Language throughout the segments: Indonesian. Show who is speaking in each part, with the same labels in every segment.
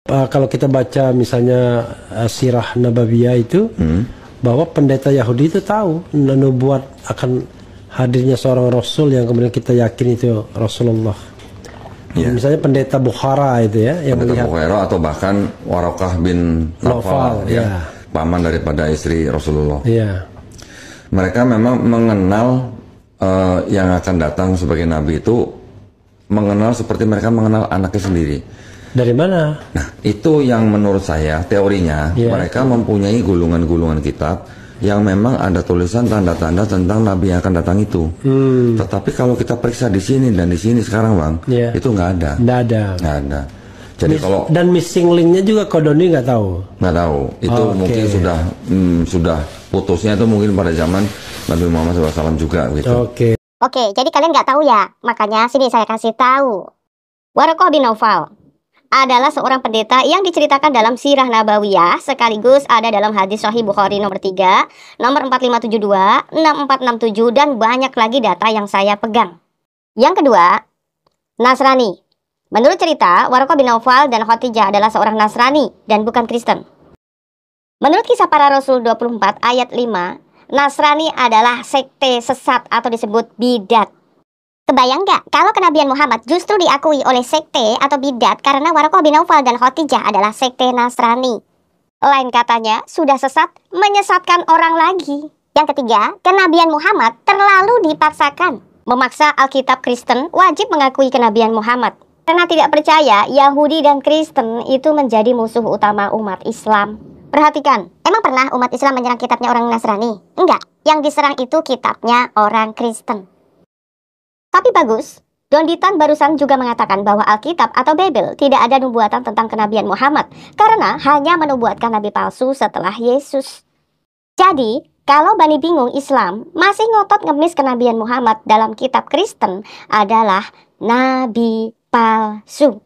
Speaker 1: kalau kita baca misalnya Sirah Nabawiyah itu, bahwa pendeta Yahudi itu tahu nubuat akan hadirnya seorang Rasul yang kemudian kita yakin itu Rasulullah. Misalnya pendeta Bukhara itu ya, yang
Speaker 2: pendeta
Speaker 1: melihat
Speaker 2: Bukhara atau bahkan Waraqah bin Nawfal, paman daripada istri Rasulullah. Mereka memang mengenal yang akan datang sebagai nabi itu, mengenal seperti mereka mengenal anaknya sendiri.
Speaker 1: Dari mana?
Speaker 2: Nah, itu yang menurut saya teorinya, mereka mempunyai gulungan-gulungan kitab yang memang ada tulisan tanda-tanda tentang nabi yang akan datang itu. Tetapi kalau kita periksa di sini dan di sini sekarang, Bang, itu nggak ada.
Speaker 1: Nggak ada.
Speaker 2: Jadi
Speaker 1: dan missing linknya juga Kodoni nggak tahu.
Speaker 2: Nggak tahu. Itu mungkin sudah putusnya itu mungkin pada zaman Nabi Muhammad SAW juga gitu.
Speaker 3: Oke, jadi kalian nggak tahu ya? Makanya sini saya kasih tahu. Waraqah bin Nawfal adalah seorang pendeta yang diceritakan dalam Sirah Nabawiyah, sekaligus ada dalam hadis Sahih Bukhari nomor 3, nomor 4572, 6467, dan banyak lagi data yang saya pegang. Yang kedua, Nasrani. Menurut cerita, Waraqah bin Nawfal dan Khadijah adalah seorang Nasrani dan bukan Kristen. Menurut Kisah Para Rasul 24 ayat 5, Nasrani adalah sekte sesat atau disebut bidat. Kebayang nggak kalau kenabian Muhammad justru diakui oleh sekte atau bidat karena Waraqah bin Nawfal dan Khadijah adalah sekte Nasrani. Lain katanya, sudah sesat menyesatkan orang lagi. Yang ketiga, kenabian Muhammad terlalu dipaksakan. Memaksa Alkitab Kristen wajib mengakui kenabian Muhammad. Karena tidak percaya, Yahudi dan Kristen itu menjadi musuh utama umat Islam. Perhatikan, emang pernah umat Islam menyerang kitabnya orang Nasrani? Enggak, yang diserang itu kitabnya orang Kristen. Tapi bagus, Don Ditan barusan juga mengatakan bahwa Alkitab atau Bible tidak ada nubuatan tentang kenabian Muhammad karena hanya menubuatkan nabi palsu setelah Yesus. Jadi, kalau Bani bingung Islam masih ngotot ngemis kenabian Muhammad dalam kitab Kristen adalah nabi palsu.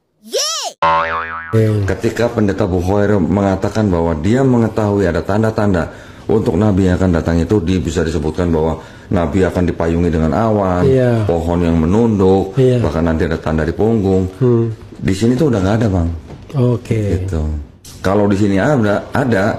Speaker 2: Ketika pendeta Bukhari mengatakan bahwa dia mengetahui ada tanda-tanda untuk nabi yang akan datang itu, bisa disebutkan bahwa nabi akan dipayungi dengan awan, pohon yang menunduk, bahkan nanti ada tanda di punggung. Di sini tuh udah nggak ada, Bang. Gitu. Kalau di sini ada,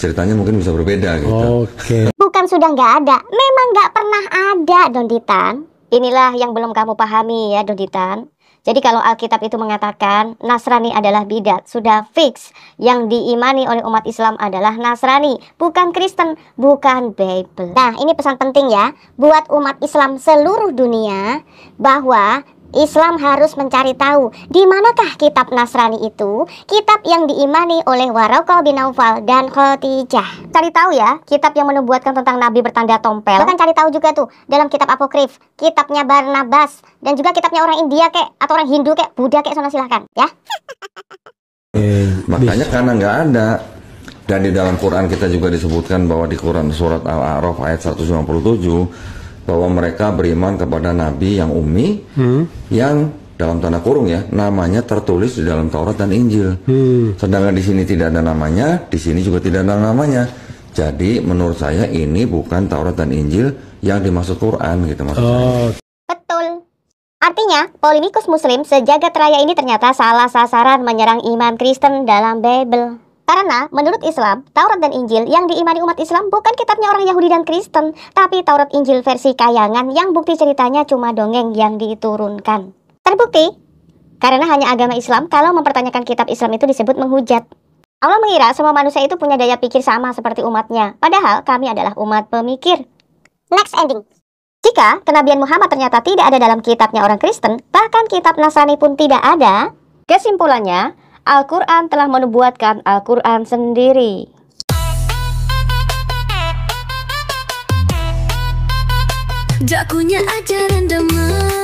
Speaker 2: ceritanya mungkin bisa berbeda gitu.
Speaker 3: Bukan sudah nggak ada, memang nggak pernah ada, Don Ditan. Inilah yang belum kamu pahami ya, Don Ditan. Jadi kalau Alkitab itu mengatakan Nasrani adalah bidat, sudah fix. Yang diimani oleh umat Islam adalah Nasrani, bukan Kristen, bukan Bible. Nah, ini pesan penting ya, buat umat Islam seluruh dunia, bahwa Islam harus mencari tahu di manakah kitab Nasrani itu, kitab yang diimani oleh Waraqah bin Nawfal dan Khadijah. Cari tahu ya, kitab yang menubuatkan tentang nabi bertanda tompel. Bahkan cari tahu juga tuh dalam kitab apokrif, kitabnya Barnabas, dan juga kitabnya orang India kek, atau orang Hindu kek, Buddha kek, sana silahkan ya.
Speaker 2: Makanya karena nggak ada. Dan di dalam Quran kita juga disebutkan bahwa di Quran surat Al-A'raf ayat 197 bahwa mereka beriman kepada nabi yang ummi, yang dalam tanda kurung ya, namanya tertulis di dalam Taurat dan Injil. Sedangkan di sini tidak ada namanya, di sini juga tidak ada namanya. Jadi menurut saya ini bukan Taurat dan Injil yang dimaksud Quran gitu maksud saya.
Speaker 3: Betul. Artinya, polemikus muslim sejagat raya ini ternyata salah sasaran menyerang iman Kristen dalam Bible. Karena menurut Islam, Taurat dan Injil yang diimani umat Islam bukan kitabnya orang Yahudi dan Kristen, tapi Taurat Injil versi kayangan yang bukti ceritanya cuma dongeng yang diturunkan. Terbukti, karena hanya agama Islam kalau mempertanyakan kitab Islam itu disebut menghujat. Allah mengira semua manusia itu punya daya pikir sama seperti umatnya, padahal kami adalah umat pemikir. Next ending. Jika kenabian Muhammad ternyata tidak ada dalam kitabnya orang Kristen, bahkan kitab Nasrani pun tidak ada, kesimpulannya, Al-Quran telah menubuatkan Al-Quran sendiri.
Speaker 4: Jakunya ajaran damai.